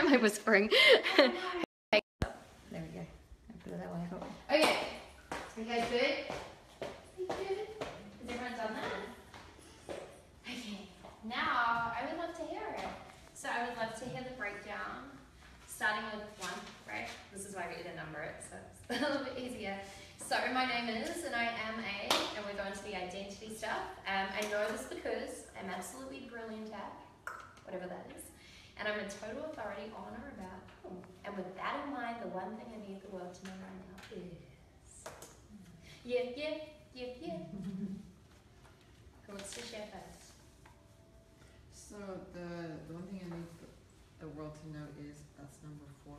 am I whispering? There we go. I'll put it that way. Cool. Okay. You guys good? Are you good? Has everyone done that? Okay. Now, I would love to hear it. So I would love to hear the breakdown, starting with 1, right? This is why we didn't number it, so it's a little bit easier. So my name is, and I am A, and we're going to the identity stuff. I know this because I'm absolutely brilliant at whatever that is, and I'm a total authority on or about. And with that in mind, the one thing I need the world to know right now is, yeah. Who wants to share first? So the one thing I need the world to know is that's number 4.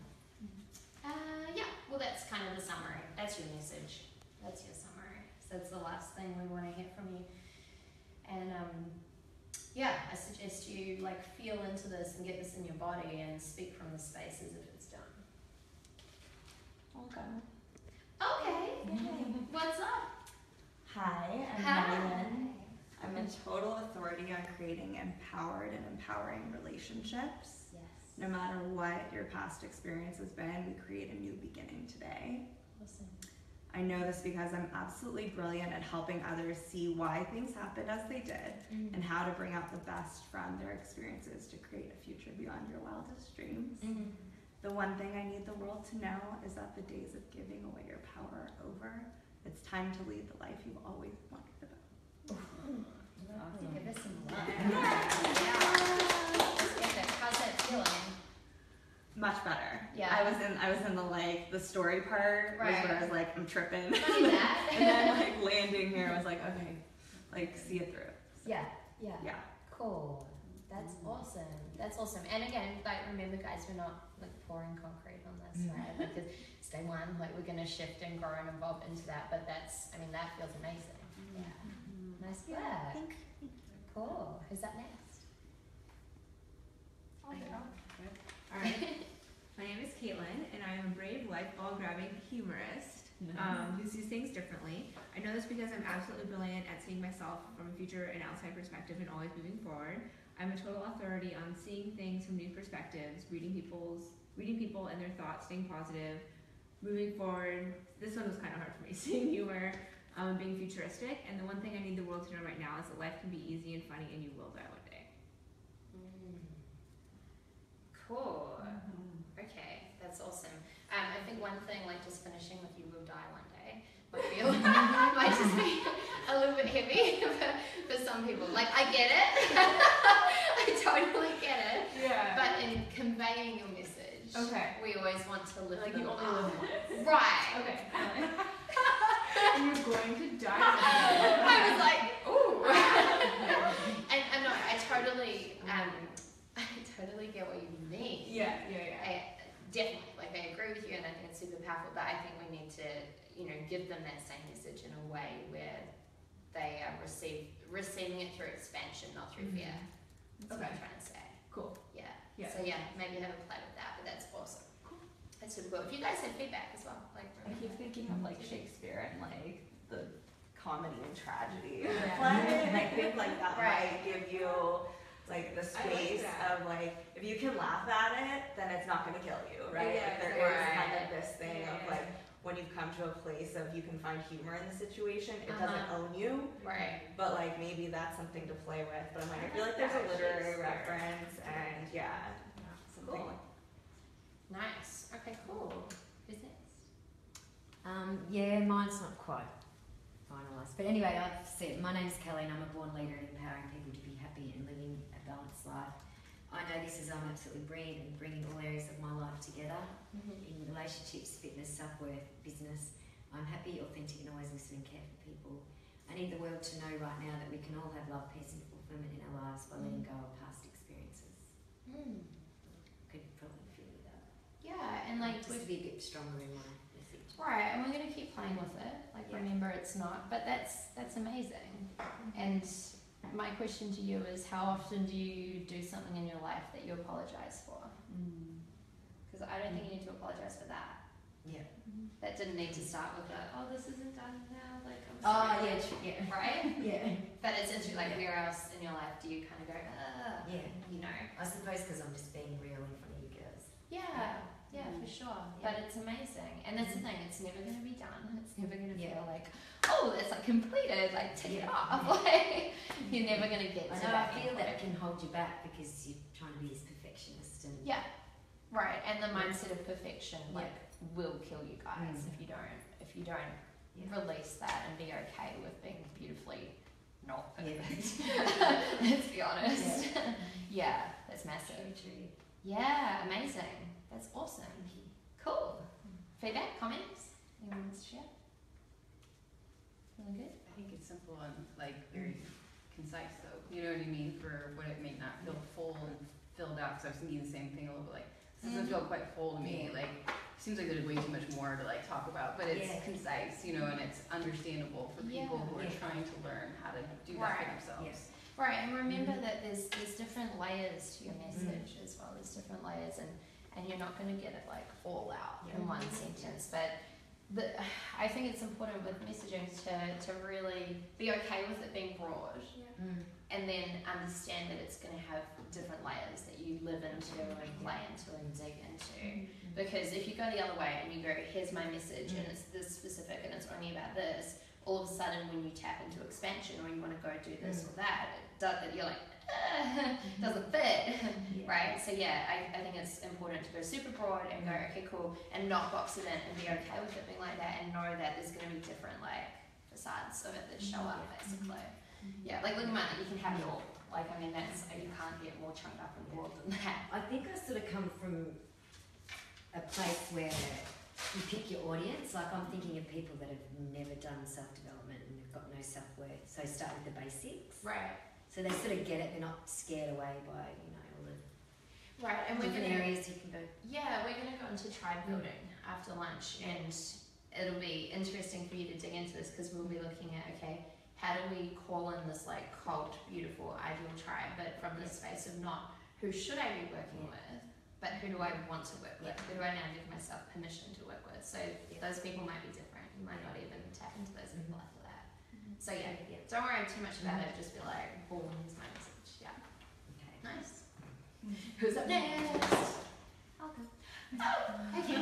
Yeah, well that's kind of the summary. That's your message. That's your summary. So that's the last thing we want to hear from you. And yeah, I suggest you like feel into this and get this in your body and speak from the space as if it's done. Okay. What's up? Hi, I'm Madeline. I'm a total authority on creating empowered and empowering relationships. Yes. No matter what your past experience has been, we create a new beginning today. Awesome. I know this because I'm absolutely brilliant at helping others see why things happened as they did and how to bring out the best from their experiences to create a future beyond your wildest dreams. The one thing I need the world to know is that the days of giving away your power are over. It's time to lead the life you've always wondered about. Awesome. Give us some love. Yeah. How's that feeling? Much better. Yeah. I was in the like the story part was where I was like I'm tripping. And then like landing here I was like okay, like see it through. So, yeah. Cool. That's awesome. That's awesome. And again, like remember guys, we're not like pouring concrete on this, right? Like it's day one, like we're gonna shift and grow and evolve into that, but that's that feels amazing. Yeah. Nice work. Yeah, thank you. Cool. Who's up next? Alright, my name is Caitlin, and I am a brave, life ball-grabbing humorist who sees things differently. I know this because I'm absolutely brilliant at seeing myself from a future and outside perspective and always moving forward. I'm a total authority on seeing things from new perspectives, reading people and their thoughts, staying positive, moving forward. This one was kind of hard for me, seeing humor, being futuristic. And the one thing I need the world to know right now is that life can be easy and funny, and you will die one day. Cool. Okay, that's awesome. I think one thing, like just finishing with you will die one day, might just be a little bit heavy for some people. Like, I get it. I totally get it. Yeah. But in conveying your message, we always want to lift Like them you only up. live once. Right. Okay. And you're going to die. I was like, ooh. and no, I totally get what you mean. Yeah. Definitely, like I agree with you, and I think it's super powerful. But I think we need to, give them that same message in a way where they are receiving it through expansion, not through fear. That's what I'm trying to say. Cool. Yeah. So maybe have a play with that, but that's awesome. Cool. That's super cool. If you guys have feedback as well, like I keep thinking of like Shakespeare and like the comedy and tragedy. Yeah. And I think like that might give you like the space like of like if you can laugh at it, then it's not going to kill you, right? Yeah, Like, there is kind of this thing of like when you've come to a place of you can find humor in the situation, it doesn't own you, right. but like maybe that's something to play with. But I'm like, I feel like there's a literary reference and something. Cool. Nice. Okay, cool. Who's next? Mine's not quite finalised. But anyway, I've said, my name's Kelly and I'm a born leader in empowering people to be happy and living a balanced life. I know this is I'm absolutely brilliant in bringing all areas of my life together in relationships, fitness, self-worth, business. I'm happy, authentic and always listen and care for people. I need the world to know right now that we can all have love, peace and fulfillment in our lives by letting go of past experiences. Could probably feel with that. Yeah, and like just to be a bit stronger in my message. Right, and we're going to keep playing with it. Like, remember, it's not, but that's amazing. And my question to you is, how often do you do something in your life that you apologize for? Because I don't think you need to apologize for that. Yeah. That didn't need to start with this isn't done now. Like, I'm sorry. Right? Yeah. But it's interesting. Like, where else in your life do you kind of go? I suppose because I'm just being real in front of you girls. sure. Yeah. But it's amazing. And that's the thing, it's never going to be done. It's never going to Yeah. feel like, oh, that's like completed, like tick it off. Like, you're never going to get I to know, that I feel end that point. it can hold you back because you're trying to be this perfectionist and Yeah, right. And the mindset of perfection like will kill you guys if you don't release that and be okay with being beautifully not perfect. Let's be honest. Yeah, that's massive. Very true. Yeah, amazing. That's awesome. Thank you. Cool. Feedback, comments? Anyone wants to share? Feeling good? I think it's simple and like very concise though. You know what I mean? For what it may not feel full and filled out. Because I was thinking the same thing a little bit. Like this doesn't feel quite full to me. Like seems like there's way too much more to like talk about. But it's concise, you know, and it's understandable for people who are trying to learn how to do that for themselves. Right, and remember that there's different layers to your message as well. There's different layers, and you're not going to get it like all out in one sentence. But I think it's important with messaging to really be okay with it being broad, and then understand that it's going to have different layers that you live into and play into and dig into. Because if you go the other way and you go, here's my message and it's this specific and it's only about this, all of a sudden when you tap into expansion or you want to go do this or that, you're like, doesn't fit, right? So I think it's important to go super broad and go, okay, cool, and not box it in and be okay with it being like that and know that there's going to be different like facades of it that show up basically. Yeah, like look at mine, you can have it all. Like, I mean, you can't get more chunked up and broad than that. I think I sort of come from a place where you pick your audience. Like I'm thinking of people that have never done self-development and have got no self-worth. So start with the basics. Right. So they sort of get it. They're not scared away by, you know, all the Right, and we're different gonna, areas you can go. yeah, we're going to go into tribe building after lunch, and it'll be interesting for you to dig into this because we'll be looking at, okay, how do we call in this like cult, beautiful, ideal tribe, but from the space of not who should I be working with, but who do I want to work with? Who do I now give myself permission to work with? So those people might be different. You might not even tap into those people after that. So don't worry too much about it. Just be like, boom, here's my message. Yeah. Okay. Nice. Who's up next? I'll go. Okay.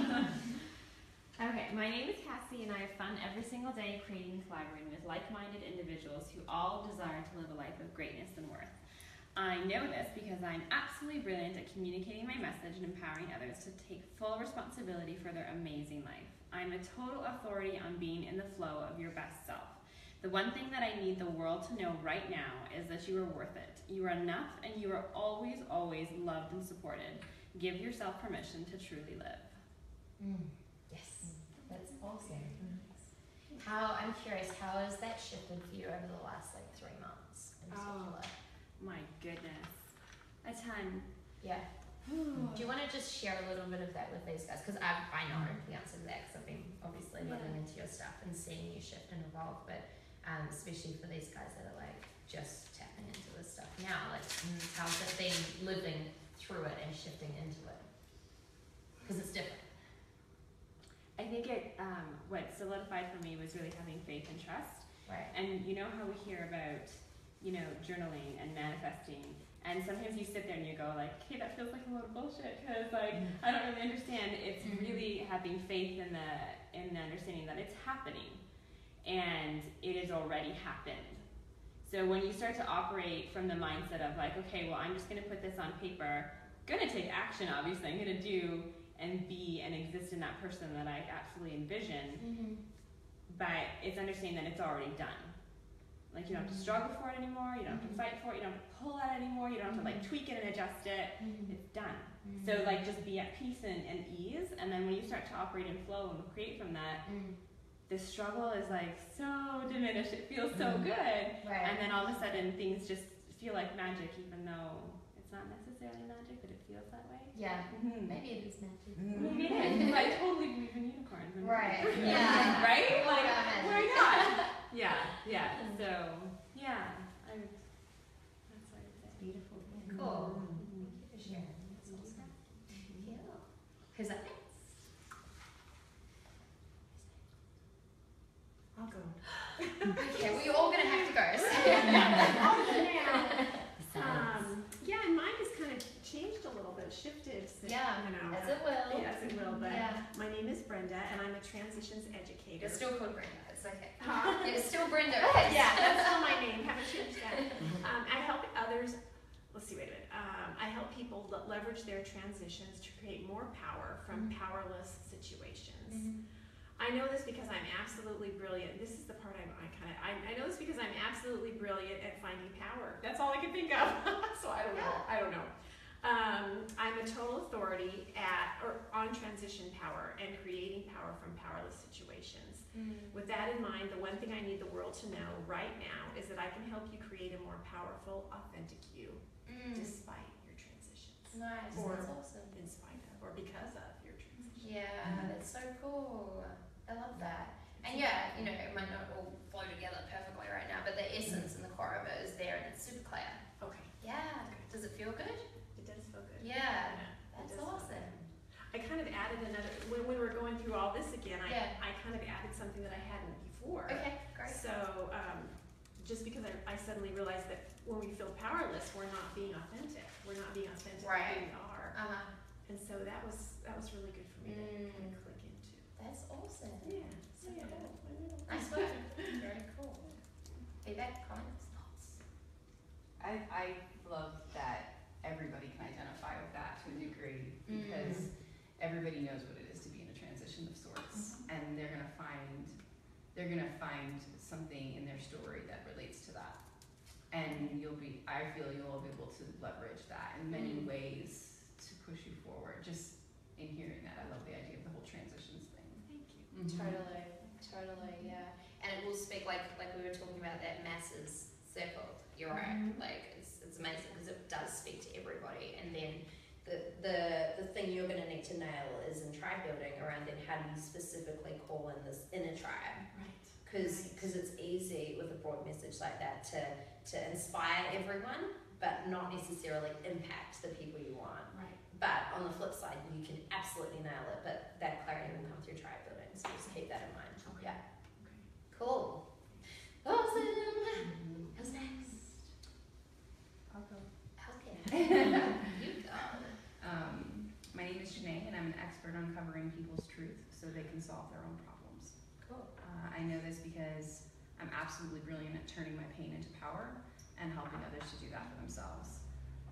Okay, my name is Cassie and I have fun every single day creating and collaborating with like-minded individuals who all desire to live a life of greatness and worth. I know this because I'm absolutely brilliant at communicating my message and empowering others to take full responsibility for their amazing life. I'm a total authority on being in the flow of your best self. The one thing that I need the world to know right now is that you are worth it. You are enough and you are always, always loved and supported. Give yourself permission to truly live. Yes, that's awesome. I'm curious, how has that shifted for you over the last like 3 months in particular? My goodness. A ton. Yeah. Do you want to just share a little bit of that with these guys? Because I know the answer to that because I've been obviously living into your stuff and seeing you shift and evolve, but especially for these guys that are like just tapping into this stuff now, like how's it been living through it and shifting into it? Because it's different. I think what solidified for me was really having faith and trust. Right. And you know how we hear about, you know, journaling and manifesting, and sometimes you sit there and you go like, okay, that feels like a load of bullshit because like I don't really understand. It's really having faith in the understanding that it's happening, and it has already happened. So when you start to operate from the mindset of like, okay, well, I'm just going to put this on paper, gonna take action, obviously, I'm gonna do and be and exist in that person that I absolutely envision, but it's understanding that it's already done. Like you don't have to struggle for it anymore, you don't have to fight for it, you don't have to pull at it anymore, you don't have to like tweak it and adjust it, it's done. So like just be at peace and ease, and then when you start to operate in flow and create from that, the struggle is like so diminished, it feels so good, and then all of a sudden things just feel like magic, even though it's not necessarily magic, but it feels that way. Yeah. Maybe it is magic. Maybe it is. I totally believe in unicorns. Right. Yeah. Right? Like, Yeah. why not? Yeah. So, yeah. That's what I would say. Beautiful. Cool. Thank you for sharing. That's awesome. Cool. Who's up next? I'll go. Okay, we're all gonna have to go. Yeah, and mine has kind of changed a little bit, shifted. Yeah, you know, as it will. Yes, it will. But Yeah. my name is Brenda, and I'm a transitions educator. You're still called Brenda. It's okay. Huh? It's still Brenda. Yeah, that's still my name. Haven't changed that. I help others. Let's see. Wait a minute. I help people leverage their transitions to create more power from powerless situations. I know this because I'm absolutely brilliant. This is the part I know this because I'm absolutely brilliant at finding power. That's all I can think of. So I don't know. I don't know. I'm a total authority on transition power and creating power from powerless situations. With that in mind, the one thing I need the world to know right now is that I can help you create a more powerful, authentic you, despite your transitions. Nice. Or That's awesome. in spite of, or because of your transitions. Yeah, that's so cool. I love that. And yeah, you know, it might not all flow together perfectly right now, but the essence and the core of it is there and it's super clear. Okay. Yeah. Does it feel good? It does feel good. Yeah. It That's does feel awesome. good. I kind of added another, when we're going through all this again, I kind of added something that I hadn't before. Okay, great. So, just because I suddenly realized that when we feel powerless, we're not being authentic. We're not being authentic Right. who we are. And so that was really good for me to kind of click into. That's awesome. Yeah. So cool. Nice work. Very cool. Feedback, comments, thoughts? I love that everybody can identify with that to a degree because everybody knows what it is to be in a transition of sorts, and they're gonna find something in their story that relates to that, and I feel you'll be able to leverage that in many ways to push you forward. Just in hearing that, I love the idea of the whole transitions thing. Thank you. Totally, yeah. And it will speak like we were talking about that masses circle. You're right. Like it's amazing because it does speak to everybody. And then the thing you're going to need to nail is in tribe building around then how do you specifically call in this inner tribe? Right. Because it's easy with a broad message like that to inspire everyone, but not necessarily impact the people you want. Right. But on the flip side, you can absolutely nail it, but that clarity will come through tribe building, so just keep that in mind. Okay. Yeah. Cool. Awesome. Who's next? I'll go. Okay. You go. My name is Janae, and I'm an expert on uncovering people's truth so they can solve their own problems. Cool. I know this because I'm absolutely brilliant at turning my pain into power and helping others to do that for themselves.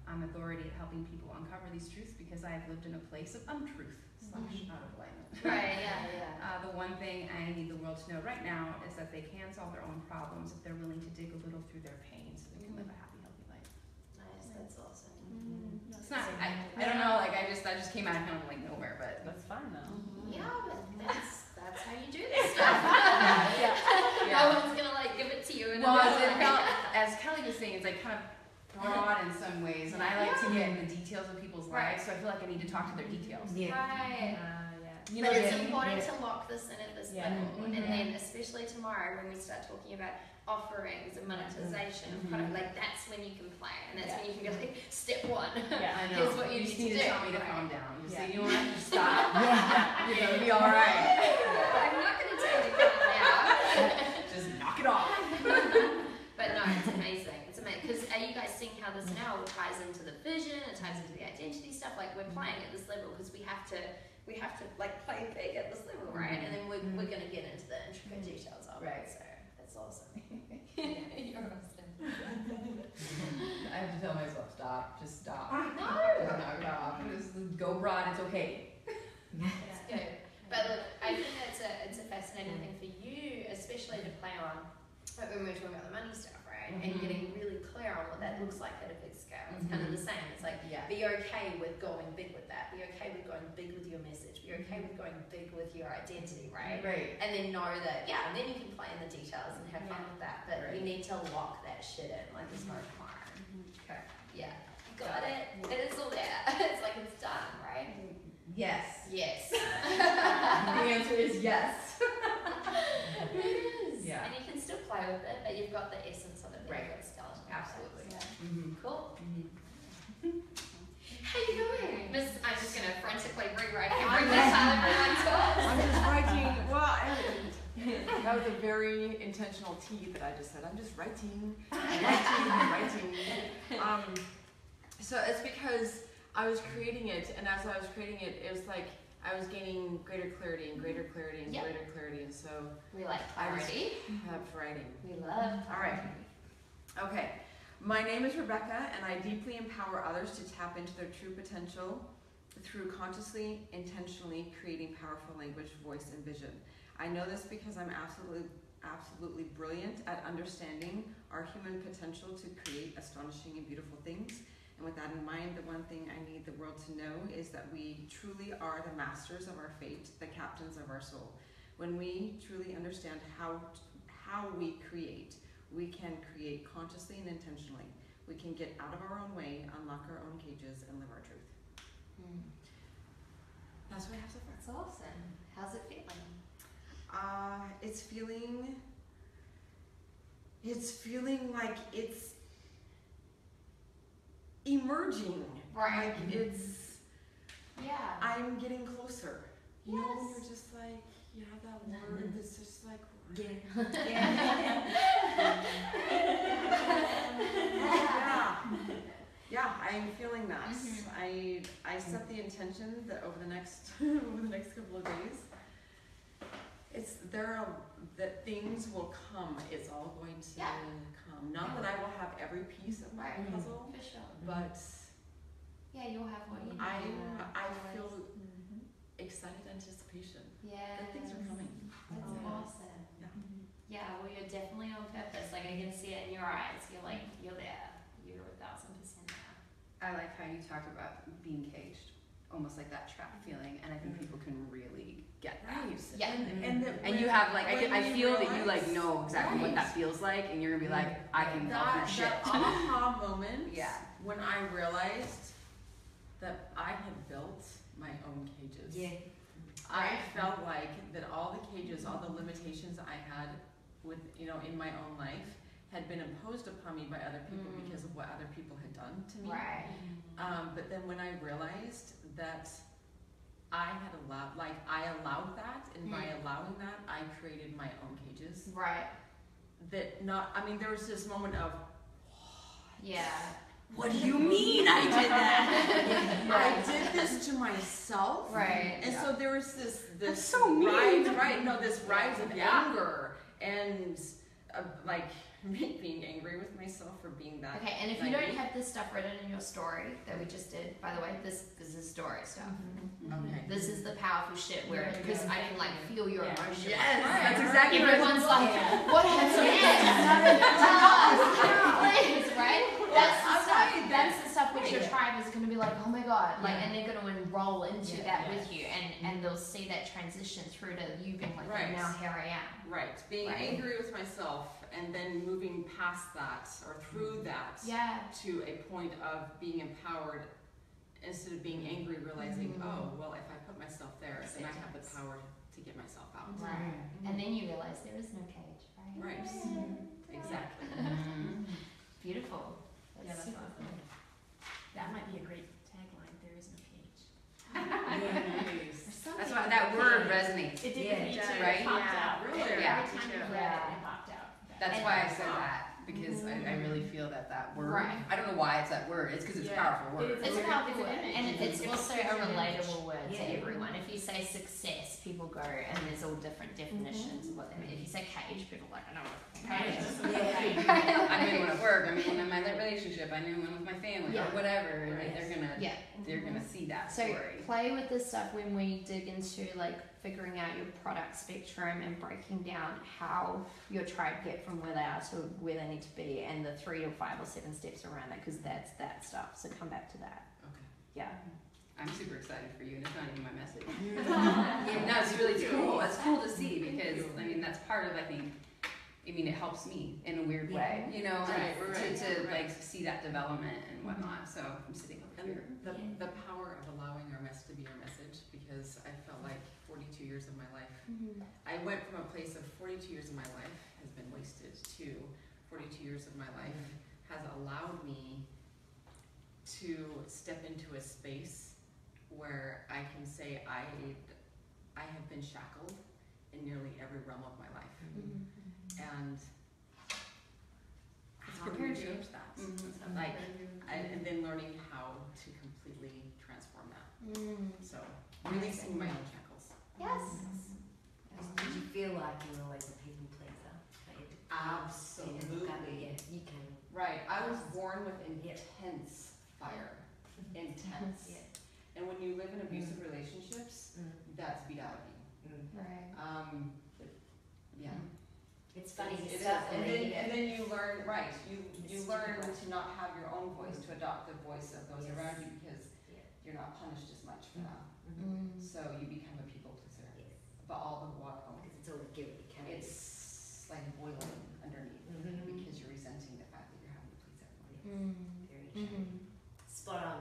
I'm authority at helping people uncover these truths because I have lived in a place of untruth / out of alignment. Right, yeah. The one thing I need the world to know right now is that they can solve their own problems if they're willing to dig a little through their pain so they can live a happy, healthy life. Nice, that's awesome. It's not, I don't know, like that just came out of kind of like nowhere, but That's fun though. Yeah, but that's how you do this stuff. No one's gonna like give it to you. well, as Kelly was saying, it's like kind of broad in some ways, and I like to get in the details of people's lives, so I feel like I need to talk to their details. Right. You know, But it's important to lock this in at this level, and Mm-hmm. then especially tomorrow when we start talking about offerings and monetization, of product, like that's when you can play, and that's when you can go like, step one. I know. Here's what you just need need to to do. tell me to calm down. Just say, Yeah. you know what, just stop. You're gonna be all right. I'm not going to tell you that now. Just knock it off. But no, it's amazing. It's amazing because are you guys seeing how this now ties into the vision? It ties into the identity stuff. Like we're playing at this level because we have to like play big at this level, right? And then we're going to get into the intricate details of Right. it. So that's awesome. You're awesome. I have to tell myself, stop, just stop. No. Just knock it off. Just go broad, it's okay. It's good. But look, I think it's a fascinating thing for you, especially to play on, like when we were talking about the money stuff, right? And getting really clear on what that looks like at a big scale. It's kind of the same. It's like, be okay with going big with that. Be okay with going big with your message. Be okay with going big with your identity, right? Right. And then know that, and then you can play in the details and have fun with that. But you need to lock that shit in, like there's no tomorrow. Okay. Yeah. Got it. It is all there. It's like it's done, right? Yes. Yes. The answer is yes. It is. Yeah. And you can still play with it, but you've got the essence of it there. Right. You've got skeleton. Absolutely. Yeah. Cool. How you doing? I'm just going to frantically rewrite every time everyone talks. I'm just writing. Well, that was a very intentional T that I just said. I'm just writing. So it's because I was creating it, and as I was creating it, it was like I was gaining greater clarity and greater clarity and greater clarity, and so We like I was clarity. writing. We love All right. Okay. My name is Rebecca, and I deeply empower others to tap into their true potential through consciously, intentionally creating powerful language, voice, and vision. I know this because I'm absolutely brilliant at understanding our human potential to create astonishing and beautiful things. And with that in mind, the one thing I need the world to know is that we truly are the masters of our fate, the captains of our soul. When we truly understand how we create, we can create consciously and intentionally. We can get out of our own way, unlock our own cages, and live our truth. That's what I have so far. That's awesome. How's it feeling? It's feeling like it's emerging. Right. Like it's, Yeah. I'm getting closer. You know, Yes. you're just like, you have that word that's just like, yeah, I'm feeling that. I set the intention that over the next couple of days, that things will come. It's all going to come. Not that I will have every piece of my puzzle, For sure. but Yeah, you'll have what you need. I feel excited anticipation Yeah. that things are coming. That's awesome. Yeah, well, you're definitely on purpose. Like, I can see it in your eyes. You're like, you're there. You're 1,000% there. I like how you talk about being caged, almost like that trap feeling, and I think people can really get that. Yeah. And you have like, I feel that you like know exactly what that feels like, and you're gonna be like, I can help your shit. That aha moment Yeah. when I realized that I had built my own cages. Yeah. I felt like that all the cages, all the limitations I had with, in my own life had been imposed upon me by other people because of what other people had done to me. Right. But then when I realized that I allowed that, and by allowing that, I created my own cages. Right. There was this moment of, Yeah. what do you mean I did that? I did this to myself. Right. And so there was this so mean. This rise of anger and being angry with myself for being that. Okay, and if you don't have this stuff written in your story that we just did, by the way, this is story stuff. Okay. This is the powerful shit where, because I can feel your emotions. Yes, Right. that's exactly what Everyone's like, what happened next? Please, right? That's the stuff which your tribe is going to be like, oh my god, and they're going to enroll into that with you, and they'll see that transition through to you being like, Right. now here I am. Right. Being angry with myself and then moving past that or through that to a point of being empowered instead of being angry, realizing, oh, well, if I put myself there, then I have the power to get myself out. Right. And then you realize there is no cage, right? Right. Exactly. Beautiful. That's super awesome. cool. That might be a great tagline. There is no cage. Nice. That's why that word resonates. It did Yeah, for me it too. does. It popped Yeah, out. really. Yeah. Every time you read it, it popped out. That's why I said that, because I really feel that word. Right. I don't know why it's that word. It's because it's a powerful word. It's a powerful word, image. and it's also a relatable word Yeah. to everyone. If you say success, people go, and there's all different definitions of what they mean. If you say cage, people are like, I know what cage is. I mean one at work, I mean one in my relationship, I mean one with my family, or whatever. Like they're gonna see that So story. play with this stuff when we dig into figuring out your product spectrum and breaking down how your tribe get from where they are to where they need to be, and the 3 or 5 or 7 steps around that, because that's that stuff. So come back to that. Okay. Yeah. I'm super excited for you, and it's not even my message. No, it's cool. It's cool to see, because that's part of, I think, it helps me in a weird way, to see that development and whatnot. So I'm sitting over here. And the power of allowing our message to be our message, because I felt like 42 years of my life, I went from a place of 42 years of my life has been wasted to 42 years of my life has allowed me to step into a space where I can say I have been shackled in nearly every realm of my life. And how do we change that? And then learning how to completely So releasing my own shackles. Yes. Did you feel like you were always a people pleaser? Absolutely. Yeah, you can. Right. I was born with intense fire. Intense. Yeah. And when you live in abusive relationships, that's beat out of you. Right. Yeah. It's funny. It is. You start believing And it. then you learn, right, you It's learn stupid. to not have your own voice, to adopt the voice of those Yes. around you because Yeah. you're not punished as much for that. So you become a people pleaser. Yes. But all the while, Because it's all the guilt you carry. it's like boiling underneath because you're resenting the fact that you're having to please everyone. Very true. Spot on.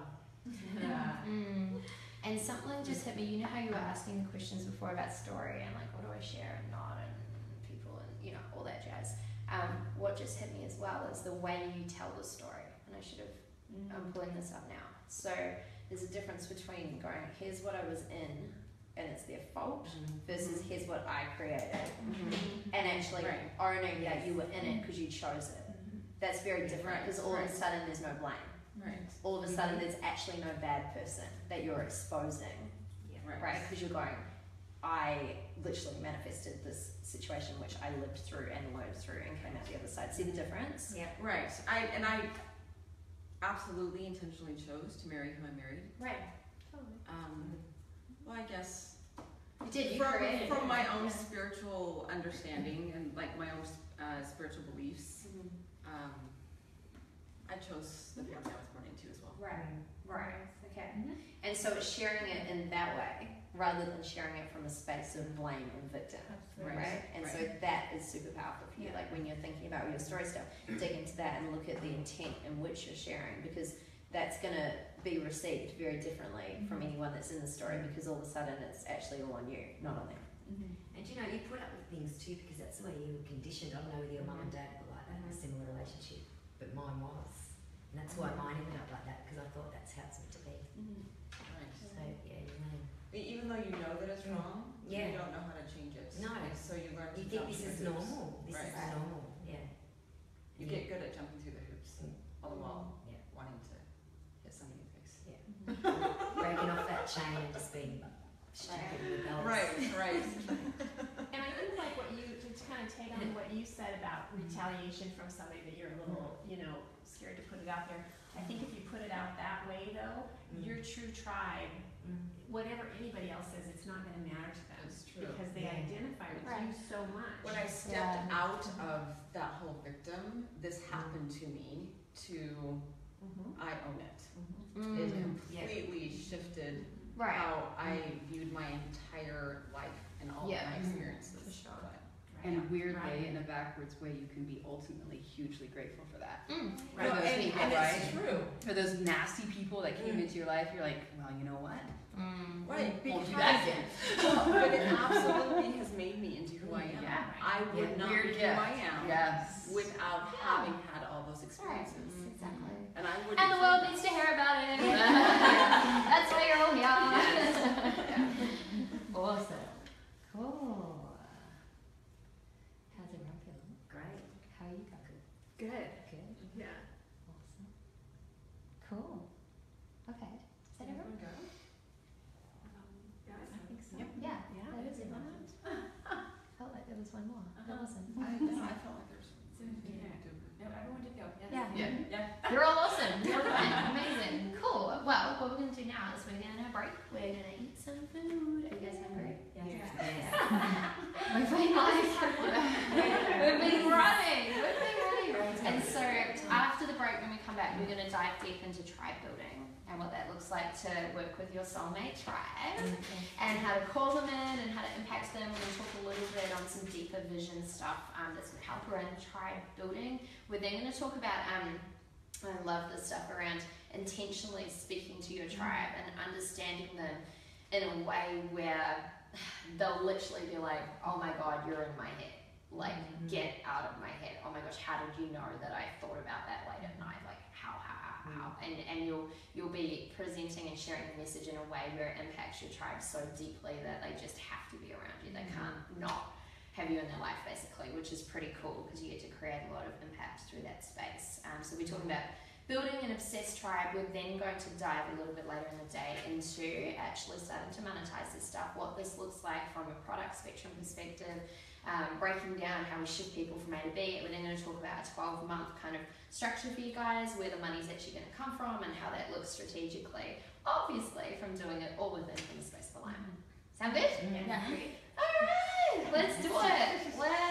And something just hit me. You know how you were asking the questions before about story and like what do I share and not and people and you know all that jazz. What just hit me as well is the way you tell the story. And I should have. I'm pulling this up now. So there's a difference between going here's what I was in and it's their fault versus here's what I created and actually owning that you were in it because you chose it. That's very different because all of a sudden there's no blame. Right. All of a sudden there's actually no bad person that you're exposing, right? Because you're going, I literally manifested this situation which I lived through and learned through and came out the other side. See the difference? Yeah. Right. I absolutely intentionally chose to marry who I married. Right. Well, I guess You did. You created from it. my own spiritual understanding and like my own spiritual beliefs. I chose the family I was born into as well. Right. Okay. And so it's sharing it in that way rather than sharing it from a space of blame and victim. Right. And so that is super powerful for you. Like when you're thinking about your story stuff, dig into that and look at the intent in which you're sharing because that's going to be received very differently from anyone that's in the story because all of a sudden it's actually all on you, not on them. And you know, you put up with things too because that's the way you were conditioned. I don't know whether your mum and dad were like that in a similar relationship, but mine was. And that's why mine ended up like that because I thought that's how it's meant to be. Right. So, yeah, you know. Even though you know that it's wrong, Yeah. you don't know how to change it. No. So you learn to You jump think this is through hoops. normal. This is Right. normal. Yeah. You get good at jumping through the hoops, all the while Yeah. wanting to hit somebody in the face. Breaking off that chain and just being stupid and rebellious. Right. And I think like what you, to kind of take on what you said about retaliation from somebody that you're a little, you know, scared to put it out there. I think if you put it out that way though, your true tribe, whatever anybody else says, it's not going to matter to them. That's true. Because they identify with you so much. When I stepped out of that whole victim, this happened to me I own it. It completely shifted how I viewed my entire life and all of my experiences. For sure. In a weird way, in a backwards way, you can be ultimately hugely grateful for that. Right. For those people, and right? it's true. For those nasty people that came into your life, you're like, well, you know what? Right. Won't Because do that again. but it absolutely has made me into who I am. Yeah. I would not be who I am Yes. without having had all those experiences. Exactly. And I would. And the world needs to hear about it. That's why you're all here. Awesome. Cool. How's everyone feeling? Great. How are you guys? Good. Good. Yeah. Awesome. Cool. Okay. Is that everyone? Guys, I think so. Yeah. Yeah. That is everyone. Felt like there was one more. There wasn't. I felt like there's. No, everyone did go. Yeah. Yeah. You're all awesome. You're fine. Amazing. Cool. Well, what we're going to do now is we're going to break. We're going to eat some food. Are you guys hungry? Yes. We've been like, we've been running. And so after the break, when we come back, we're going to dive deep into tribe building and what that looks like to work with your soulmate tribe and how to call them in and how to impact them. We're going to talk a little bit on some deeper vision stuff that's going to help around tribe building. We're then going to talk about, I love this stuff around intentionally speaking to your tribe and understanding them in a way where they'll literally be like, oh my God, you're in my head. Like, get out of my head. Oh my gosh, how did you know that I thought about that late at night? Like, how? And you'll be presenting and sharing the message in a way where it impacts your tribe so deeply that they just have to be around you. They can't not have you in their life, basically, which is pretty cool because you get to create a lot of impact through that space. So we're talking about Building an obsessed tribe, we're then going to dive a little bit later in the day into actually starting to monetize this stuff, what this looks like from a product spectrum perspective, breaking down how we shift people from A to B. We're then going to talk about a 12-month kind of structure for you guys, where the money's actually going to come from and how that looks strategically, obviously from doing it all within the space of alignment. Sound good? Yeah. All right, let's do it. Let's